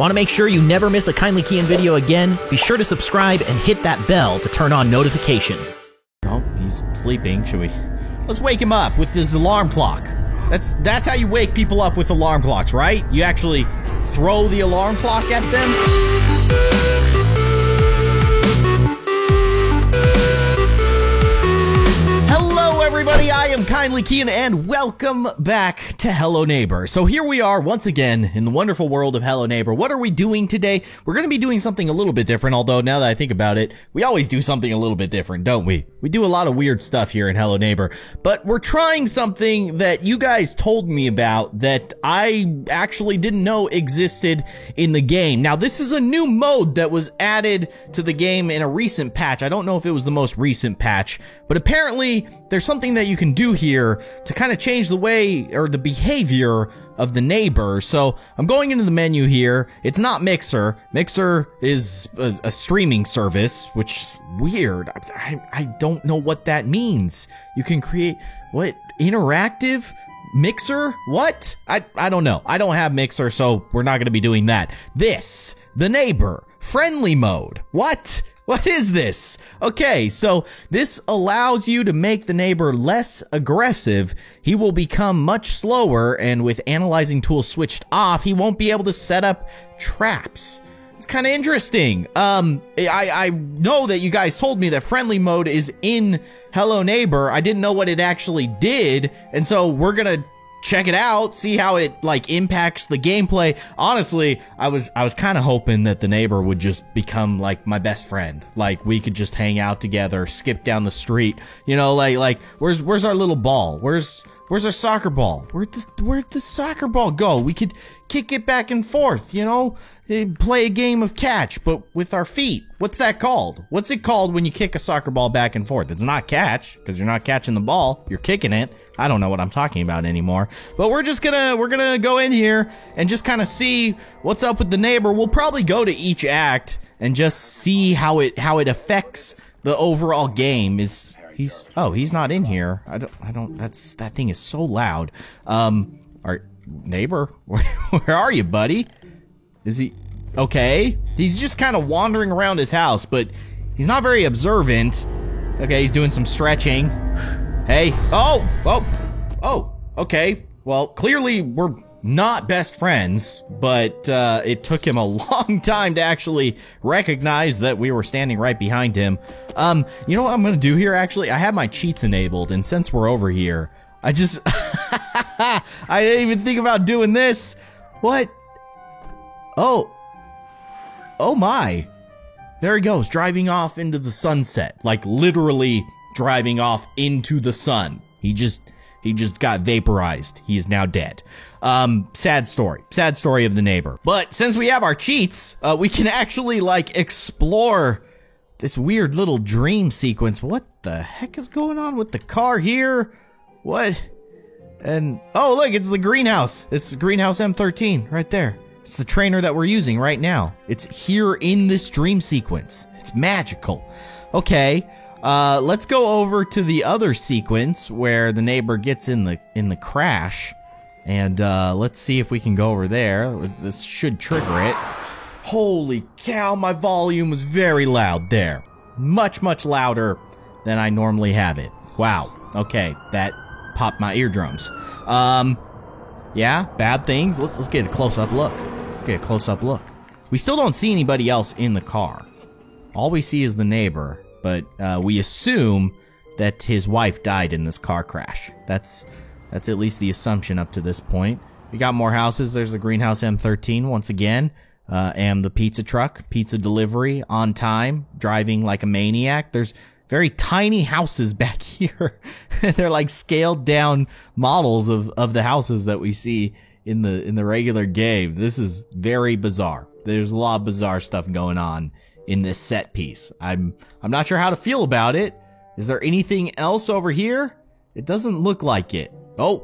Want to make sure you never miss a Kindly Keyin video again? Be sure to subscribe and hit that bell to turn on notifications. Oh, he's sleeping. Should we? Let's wake him up with this alarm clock. That's how you wake people up with alarm clocks, right? You actually throw the alarm clock at them. Everybody, I am Kindly Keyin, and welcome back to Hello Neighbor. So here we are once again in the wonderful world of Hello Neighbor. What are we doing today? We're going to be doing something a little bit different, although now that I think about it, we always do something a little bit different, don't we? We do a lot of weird stuff here in Hello Neighbor, but we're trying something that you guys told me about that I actually didn't know existed in the game. Now, this is a new mode that was added to the game in a recent patch. I don't know if it was the most recent patch, but apparently there's something that you can do here to kind of change the way or the behavior of the neighbor. So I'm going into the menu here. It's not Mixer. Mixer is a streaming service, which is weird. I don't know what that means. You can create what? Interactive Mixer? What? I don't know. I don't have Mixer, so we're not going to be doing that. This, the neighbor, friendly mode. What? What is this? Okay, so this allows you to make the neighbor less aggressive. He will become much slower, and with analyzing tools switched off, he won't be able to set up traps. It's kind of interesting. I know that you guys told me that friendly mode is in Hello Neighbor. I didn't know what it actually did, and so we're gonna check it out, see how it like impacts the gameplay. Honestly, I was kind of hoping that the neighbor would just become like my best friend. Like we could just hang out together, skip down the street. You know, like where's our little ball? Where's our soccer ball? Where'd the soccer ball go? We could kick it back and forth, you know? Play a game of catch, but with our feet. What's that called? What's it called when you kick a soccer ball back and forth? It's not catch, because you're not catching the ball. You're kicking it. I don't know what I'm talking about anymore. But we're gonna go in here and just kind of see what's up with the neighbor. We'll probably go to each act and just see how it affects the overall game. He's not in here. That thing is so loud. Our neighbor, where are you, buddy? Is he okay? He's just kind of wandering around his house, but he's not very observant. Okay, he's doing some stretching. Hey, oh, okay. Well, clearly we're not best friends, but it took him a long time to actually recognize that we were standing right behind him. You know what I'm gonna do here, actually? I have my cheats enabled, and since we're over here, I just I didn't even think about doing this. What? Oh my. There he goes, driving off into the sunset. Like literally driving off into the sun. He just got vaporized. He is now dead. Sad story of the neighbor. But since we have our cheats, we can actually like explore this weird little dream sequence. What the heck is going on with the car here? What? And oh look, it's the greenhouse. It's the greenhouse M13 right there. It's the trainer that we're using right now. It's here in this dream sequence. It's magical. Okay, let's go over to the other sequence where the neighbor gets in the crash, and let's see if we can go over there. This should trigger it. Holy cow, my volume was very loud there. Much louder than I normally have it. Wow. Okay, that popped my eardrums. Yeah, bad things. Let's get a close-up look. Let's get a close-up look. We still don't see anybody else in the car. All we see is the neighbor, but we assume that his wife died in this car crash. That's at least the assumption up to this point. We got more houses. There's the greenhouse M13 once again, and the pizza truck, pizza delivery on time, driving like a maniac. There's very tiny houses back here. They're like scaled down models of the houses that we see in the regular game. This is very bizarre. There's a lot of bizarre stuff going on in this set piece. I'm not sure how to feel about it. Is there anything else over here? It doesn't look like it. Oh,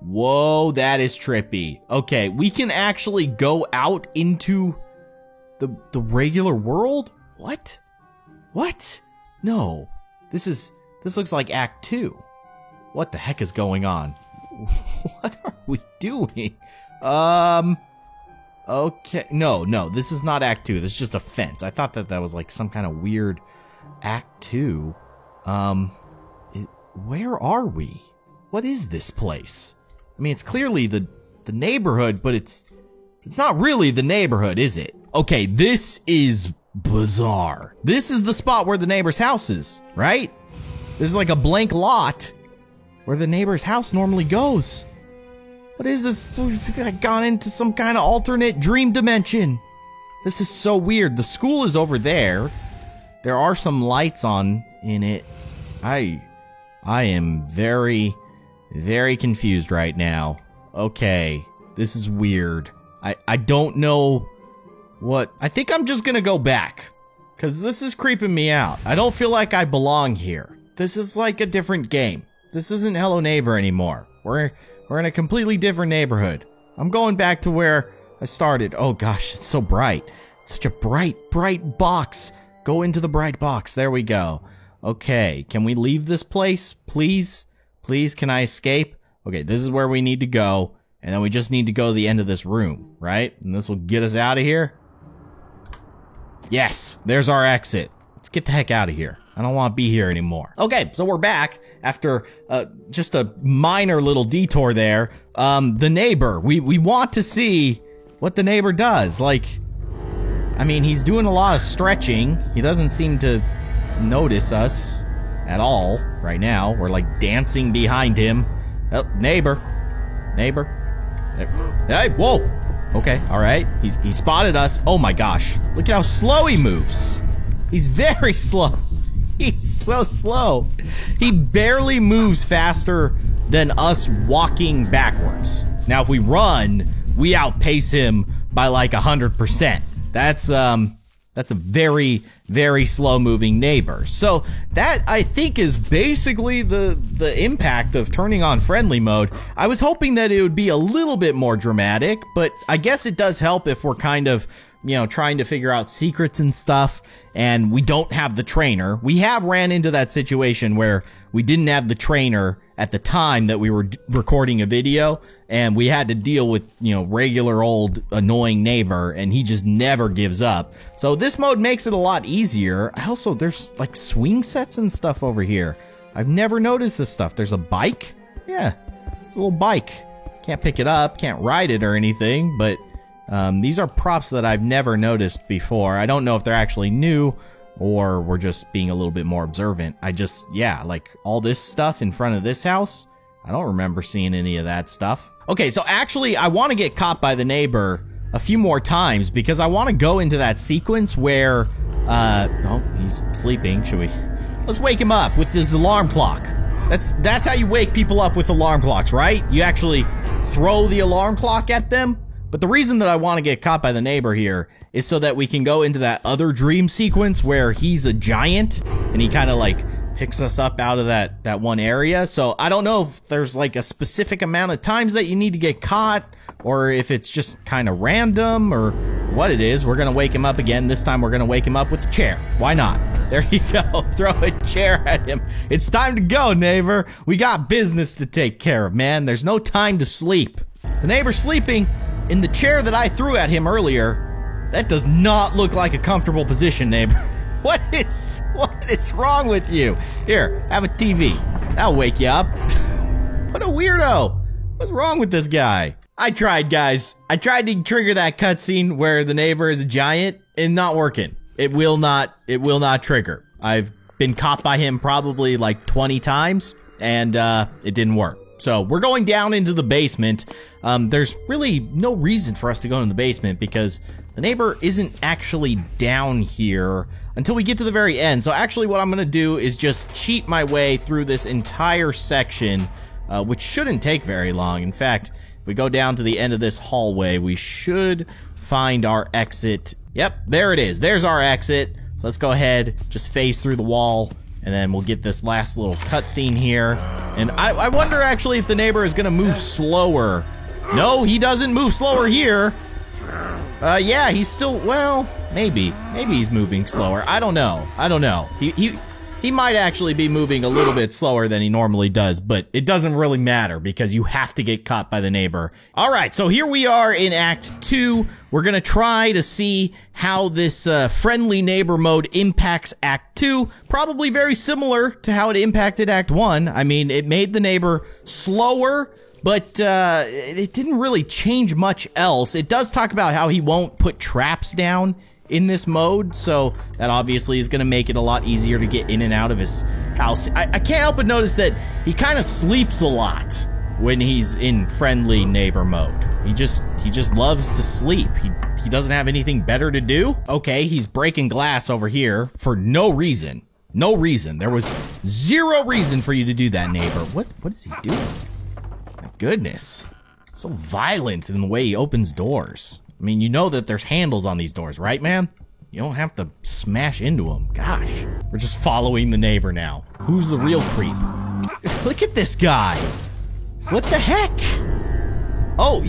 whoa, that is trippy. Okay, we can actually go out into the regular world? What? No. This looks like Act 2. What the heck is going on? What are we doing? Okay, no, this is not Act 2. This is just a fence. I thought that was like some kind of weird Act 2. Where are we? What is this place? I mean, it's clearly the neighborhood, but it's not really the neighborhood, is it? Okay, this is bizarre. This is the spot where the neighbor's house is, right? There's like a blank lot where the neighbor's house normally goes. What is this? We've gone into some kind of alternate dream dimension. This is so weird. The school is over there. There are some lights on in it. I am very, very confused right now. Okay, this is weird. I don't know what... I think I'm just gonna go back, because this is creeping me out. I don't feel like I belong here. This is like a different game. This isn't Hello Neighbor anymore. We're in a completely different neighborhood. I'm going back to where I started. Oh gosh, it's so bright. It's such a bright box. Go into the bright box. There we go. Okay, can we leave this place? Please? Please, can I escape? Okay, this is where we need to go. And then we just need to go to the end of this room, right? And this will get us out of here. Yes, there's our exit. Let's get the heck out of here. I don't want to be here anymore. Okay, so we're back after just a minor little detour there. The neighbor, we want to see what the neighbor does. Like, I mean, he's doing a lot of stretching. He doesn't seem to notice us at all right now. We're like dancing behind him. Oh, neighbor. Hey, whoa. Okay, all right. He spotted us. Oh my gosh. Look at how slow he moves. He's very slow. He's so slow. He barely moves faster than us walking backwards. Now, if we run, we outpace him by like 100%. That's a very, very slow-moving neighbor. So that, I think, is basically the impact of turning on friendly mode. I was hoping that it would be a little bit more dramatic, but I guess it does help if we're kind of, you know, trying to figure out secrets and stuff, and we don't have the trainer. We have ran into that situation where we didn't have the trainer at the time that we were recording a video, and we had to deal with, you know, regular old annoying neighbor, and he just never gives up. So this mode makes it a lot easier. Also, there's like swing sets and stuff over here. I've never noticed this stuff. There's a bike? Yeah, a little bike. Can't pick it up, can't ride it or anything, but these are props that I've never noticed before. I don't know if they're actually new or we're just being a little bit more observant. Yeah, like all this stuff in front of this house, I don't remember seeing any of that stuff. Okay, so actually I want to get caught by the neighbor a few more times because I want to go into that sequence where, oh, he's sleeping. Should we? Let's wake him up with this alarm clock. That's how you wake people up with alarm clocks, right? You actually throw the alarm clock at them. But the reason that I want to get caught by the neighbor here is so that we can go into that other dream sequence where he's a giant and he kind of like picks us up out of that one area. So I don't know if there's like a specific amount of times that you need to get caught or if it's just kind of random or what it is. We're going to wake him up again. This time we're going to wake him up with a chair. Why not? There you go. Throw a chair at him. It's time to go, neighbor. We got business to take care of, man. There's no time to sleep. The neighbor's sleeping in the chair that I threw at him earlier. That does not look like a comfortable position, neighbor. What is wrong with you? Here, have a TV. That'll wake you up. What a weirdo. What's wrong with this guy? I tried, guys. I tried to trigger that cutscene where the neighbor is a giant and not working. It will not trigger. I've been caught by him probably like 20 times and it didn't work. So we're going down into the basement. There's really no reason for us to go in the basement because the neighbor isn't actually down here until we get to the very end. So actually what I'm going to do is just cheat my way through this entire section, which shouldn't take very long. In fact, if we go down to the end of this hallway, we should find our exit. Yep, there it is. There's our exit. So let's go ahead, just phase through the wall. And then we'll get this last little cutscene here. And I wonder actually if the neighbor is gonna move slower. No, he doesn't move slower here. Yeah, he's still, well, maybe he's moving slower. I don't know. He he might actually be moving a little bit slower than he normally does, but it doesn't really matter because you have to get caught by the neighbor. All right, so here we are in Act 2. We're going to try to see how this friendly neighbor mode impacts Act 2. Probably very similar to how it impacted Act 1. I mean, it made the neighbor slower, but it didn't really change much else. It does talk about how he won't put traps down in this mode, so that obviously is going to make it a lot easier to get in and out of his house. I can't help but notice that he kind of sleeps a lot when he's in friendly neighbor mode. He just loves to sleep. He doesn't have anything better to do. Okay, he's breaking glass over here for no reason. No reason. There was zero reason for you to do that, neighbor. What is he doing? My goodness. So violent in the way he opens doors. I mean, you know that there's handles on these doors, right, man? You don't have to smash into them. Gosh. We're just following the neighbor now. Who's the real creep? Look at this guy. What the heck? Oh,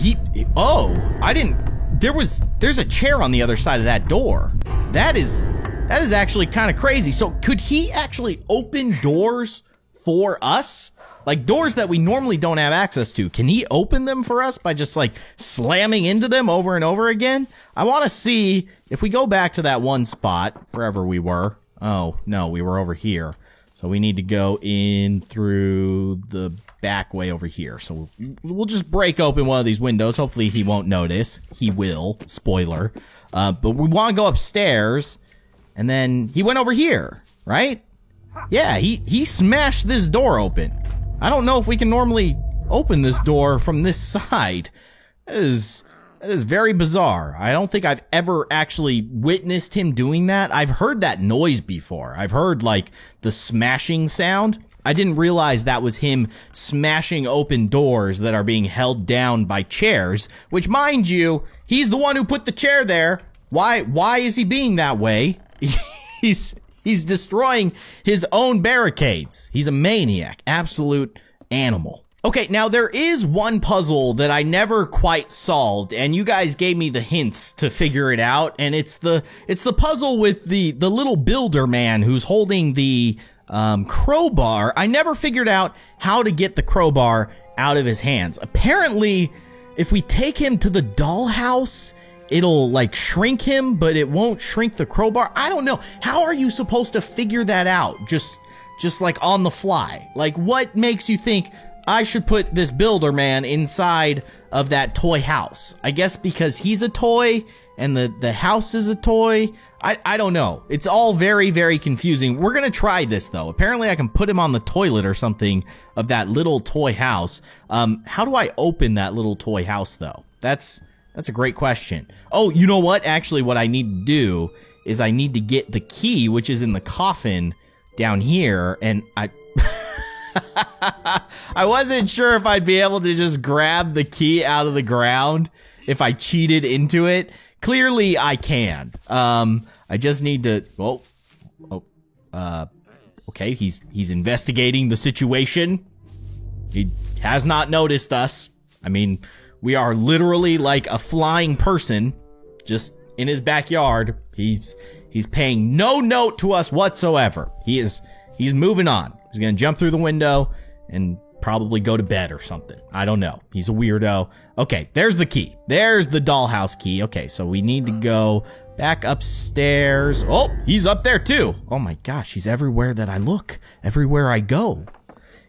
there's a chair on the other side of that door. That is actually kind of crazy. So could he actually open doors for us? Like doors that we normally don't have access to. Can he open them for us by just like slamming into them over and over again? I want to see if we go back to that one spot, wherever we were. Oh, no, we were over here. So we need to go in through the back way over here. So we'll just break open one of these windows. Hopefully he won't notice. He will. Spoiler. But we want to go upstairs. And then he went over here, right? Yeah, he smashed this door open. I don't know if we can normally open this door from this side. That is very bizarre. I don't think I've ever actually witnessed him doing that. I've heard that noise before. I've heard like the smashing sound. I didn't realize that was him smashing open doors that are being held down by chairs, which mind you, he's the one who put the chair there. Why is he being that way? He's destroying his own barricades. He's a maniac. Absolute animal. Okay, now there is one puzzle that I never quite solved, and you guys gave me the hints to figure it out, and it's the puzzle with the little builder man who's holding the crowbar. I never figured out how to get the crowbar out of his hands. Apparently, if we take him to the dollhouse, it'll like shrink him, but it won't shrink the crowbar. I don't know. How are you supposed to figure that out? Just like on the fly. Like what makes you think I should put this builder man inside of that toy house? I guess because he's a toy and the house is a toy. I don't know. It's all very, very confusing. We're going to try this though. Apparently I can put him on the toilet or something of that little toy house. How do I open that little toy house though? That's a great question. Oh, you know what? Actually, what I need to do is I need to get the key, which is in the coffin down here, and I wasn't sure if I'd be able to just grab the key out of the ground if I cheated into it. Clearly, I can. I just need to, okay, he's investigating the situation. He has not noticed us. I mean, we are literally like a flying person just in his backyard. He's paying no note to us whatsoever. He's moving on. He's going to jump through the window and probably go to bed or something. I don't know. He's a weirdo. Okay, there's the key. There's the dollhouse key. Okay, so we need to go back upstairs. Oh, he's up there too. Oh my gosh, he's everywhere that I look. Everywhere I go.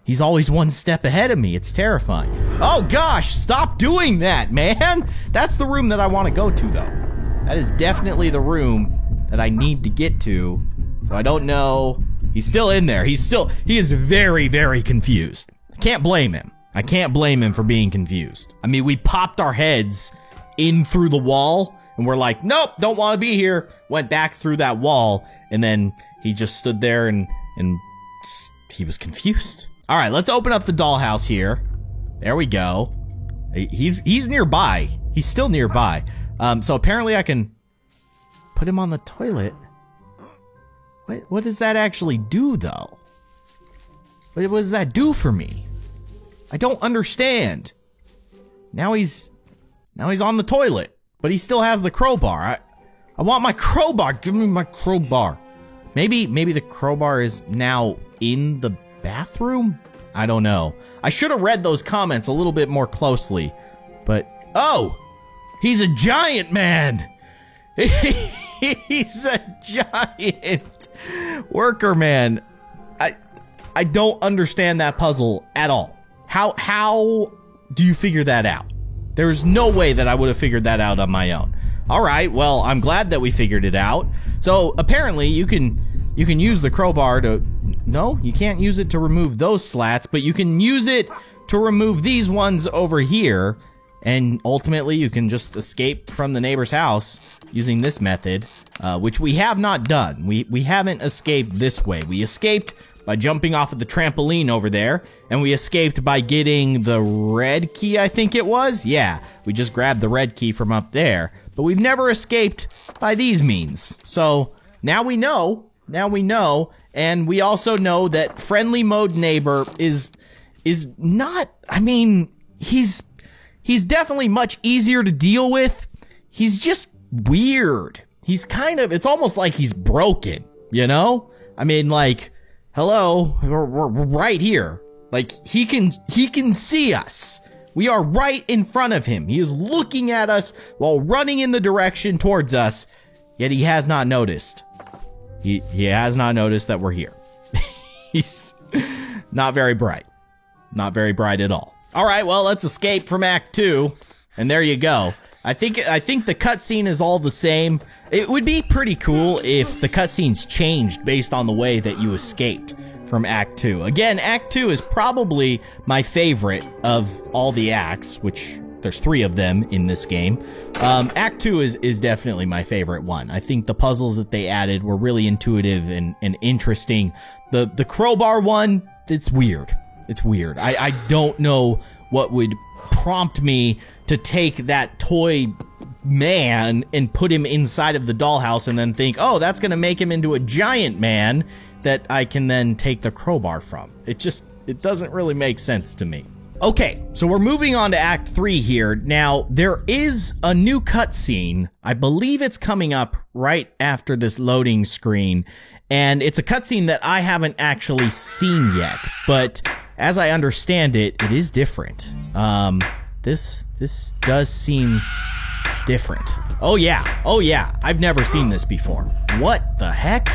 He's always one step ahead of me. It's terrifying. Oh gosh, stop doing that, man. That's the room that I want to go to though. That is definitely the room that I need to get to. So I don't know. He's still in there. He is very, very confused. I can't blame him. I can't blame him for being confused. I mean, we popped our heads in through the wall and we're like, nope, don't want to be here. Went back through that wall and then he just stood there and he was confused. All right, let's open up the dollhouse here. There we go. He's nearby. He's still nearby. So apparently I can put him on the toilet. What does that actually do, though? What does that do for me? I don't understand. Now he's on the toilet, but he still has the crowbar. I want my crowbar. Give me my crowbar. Maybe the crowbar is now in the bathroom? I don't know. I should have read those comments a little bit more closely. But, oh! He's a giant man! He's a giant worker man. I don't understand that puzzle at all. How do you figure that out? There's no way that I would have figured that out on my own. All right, well, I'm glad that we figured it out. So apparently you can use the crowbar to, no, you can't use it to remove those slats, but you can use it to remove these ones over here. And ultimately you can just escape from the neighbor's house using this method, which we have not done. We haven't escaped this way. We escaped by jumping off of the trampoline over there, and we escaped by getting the red key, I think it was? Yeah, we just grabbed the red key from up there, but we've never escaped by these means. So now we know, and we also know that friendly mode neighbor is not, I mean, he's definitely much easier to deal with. He's just weird. He's kind of, it's almost like he's broken, you know? I mean, like, hello, we're right here. Like, he can see us. We are right in front of him. He is looking at us while running in the direction towards us, yet he has not noticed. He has not noticed that we're here. He's not very bright. Not very bright at all. All right, well, let's escape from Act 2, and there you go. I think the cutscene is all the same. It would be pretty cool if the cutscenes changed based on the way that you escaped from Act 2. Again, Act 2 is probably my favorite of all the acts, which there's 3 of them in this game. Act 2 is definitely my favorite one. I think the puzzles that they added were really intuitive and interesting. The crowbar one, it's weird. It's weird. I don't know what would prompt me to take that toy man and put him inside of the dollhouse and then think, oh, that's going to make him into a giant man that I can then take the crowbar from. It doesn't really make sense to me. Okay, so we're moving on to Act 3 here. Now, there is a new cutscene. I believe it's coming up right after this loading screen, and it's a cutscene that I haven't actually seen yet, but as I understand it, it is different. This does seem different. Oh yeah, I've never seen this before. What the heck?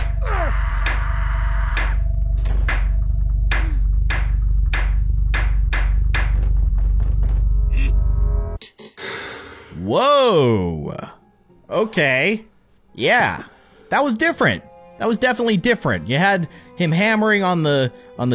Whoa. Okay. Yeah, that was different. That was definitely different. You had him hammering on the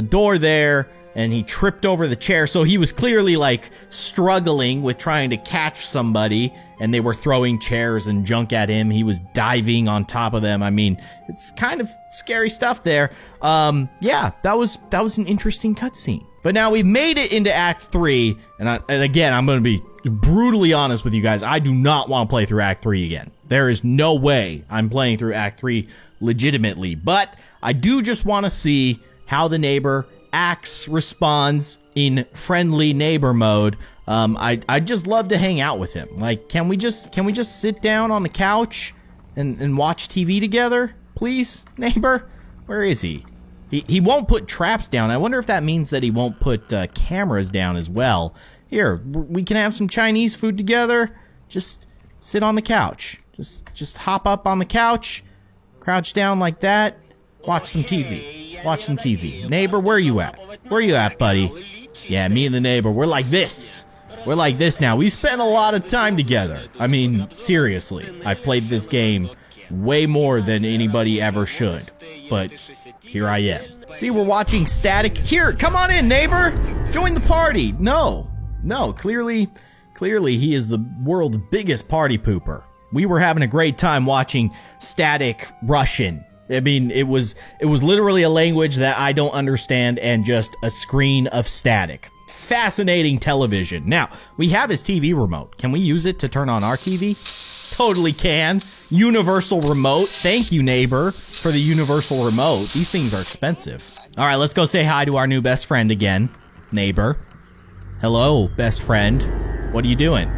door there, and he tripped over the chair, so he was clearly, like, struggling with trying to catch somebody, and they were throwing chairs and junk at him. He was diving on top of them. I mean, it's kind of scary stuff there. Yeah, that was an interesting cutscene. But now we've made it into Act 3, and again, I'm gonna be brutally honest with you guys. I do not want to play through Act 3 again. There is no way I'm playing through Act 3 legitimately, but I do just want to see how the neighbor acts, responds in friendly neighbor mode. I'd just love to hang out with him. Like, can we just sit down on the couch and watch TV together, please, neighbor? Where is he? He won't put traps down. I wonder if that means that he won't put cameras down as well. Here, we can have some Chinese food together. Just sit on the couch. Just hop up on the couch, crouch down like that, watch some TV. Watch some TV. Neighbor, where you at? Where you at, buddy? Yeah, me and the neighbor, we're like this. We're like this now. We spent a lot of time together. I mean, seriously, I've played this game way more than anybody ever should. But here I am. See, we're watching Static. Here, come on in, neighbor. Join the party. No, clearly he is the world's biggest party pooper. We were having a great time watching Static Russian. I mean, it was literally a language that I don't understand and just a screen of static. Fascinating television. Now, we have his TV remote. Can we use it to turn on our TV? Totally can. Universal remote. Thank you, neighbor, for the universal remote. These things are expensive. All right, let's go say hi to our new best friend again. Neighbor. Hello, best friend. What are you doing?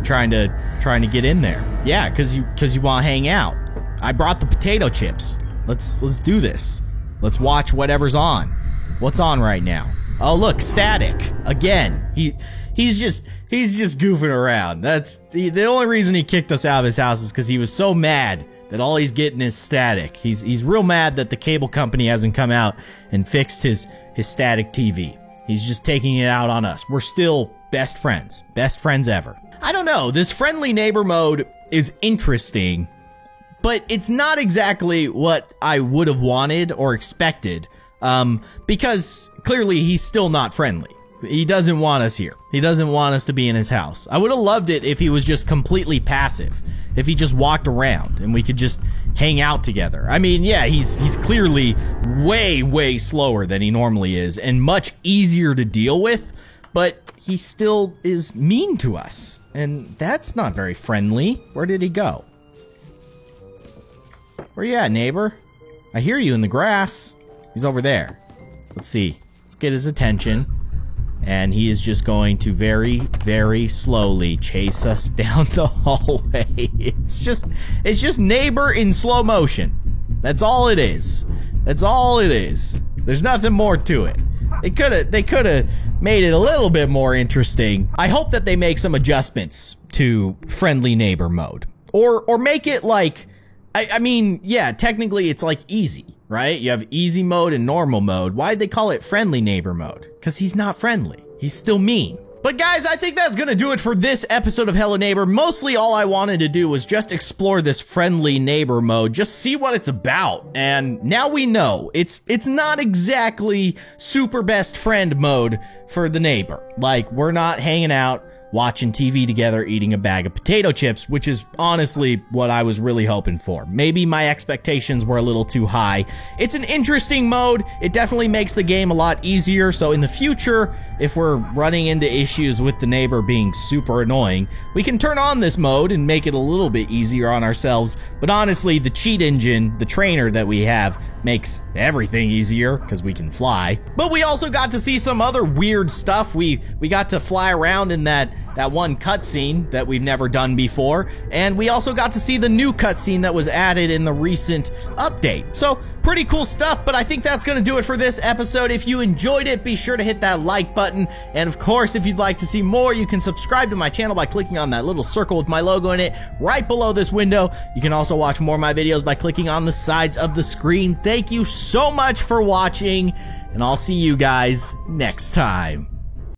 Trying to get in there. Yeah, cause you want to hang out. I brought the potato chips. Let's do this. Let's watch whatever's on. What's on right now? Oh, look, static. Again. He's just goofing around. That's the only reason he kicked us out of his house is because he was so mad that all he's getting is static. He's real mad that the cable company hasn't come out and fixed his static TV. He's just taking it out on us. We're still best friends ever. I don't know, this friendly neighbor mode is interesting, but it's not exactly what I would have wanted or expected, because clearly he's still not friendly. He doesn't want us here. He doesn't want us to be in his house. I would have loved it if he was just completely passive. If he just walked around and we could just hang out together. I mean, yeah, he's clearly way slower than he normally is and much easier to deal with, but he still is mean to us. And that's not very friendly. Where did he go? Where you at, neighbor? I hear you in the grass. He's over there. Let's see. Let's get his attention. And he is just going to very slowly chase us down the hallway. It's just neighbor in slow motion. That's all it is. That's all it is. There's nothing more to it. They could have made it a little bit more interesting. I hope that they make some adjustments to friendly neighbor mode. Or make it like, I mean, yeah, technically it's like easy. Right? You have easy mode and normal mode. Why'd they call it friendly neighbor mode? Because he's not friendly. He's still mean. But guys, I think that's gonna do it for this episode of Hello Neighbor. Mostly all I wanted to do was just explore this friendly neighbor mode, just see what it's about. And now we know it's not exactly super best friend mode for the neighbor. Like, we're not hanging out, watching TV together, eating a bag of potato chips, which is honestly what I was really hoping for. Maybe my expectations were a little too high. It's an interesting mode. It definitely makes the game a lot easier, so in the future, if we're running into issues with the neighbor being super annoying, we can turn on this mode and make it a little bit easier on ourselves. But honestly, the cheat engine, the trainer that we have, makes everything easier because we can fly. But we also got to see some other weird stuff. We got to fly around in that one cutscene that we've never done before, and we also got to see the new cutscene that was added in the recent update. So pretty cool stuff, but I think that's gonna do it for this episode. If you enjoyed it, be sure to hit that like button, and of course, if you'd like to see more, you can subscribe to my channel by clicking on that little circle with my logo in it right below this window. You can also watch more of my videos by clicking on the sides of the screen. Thank you so much for watching, and I'll see you guys next time.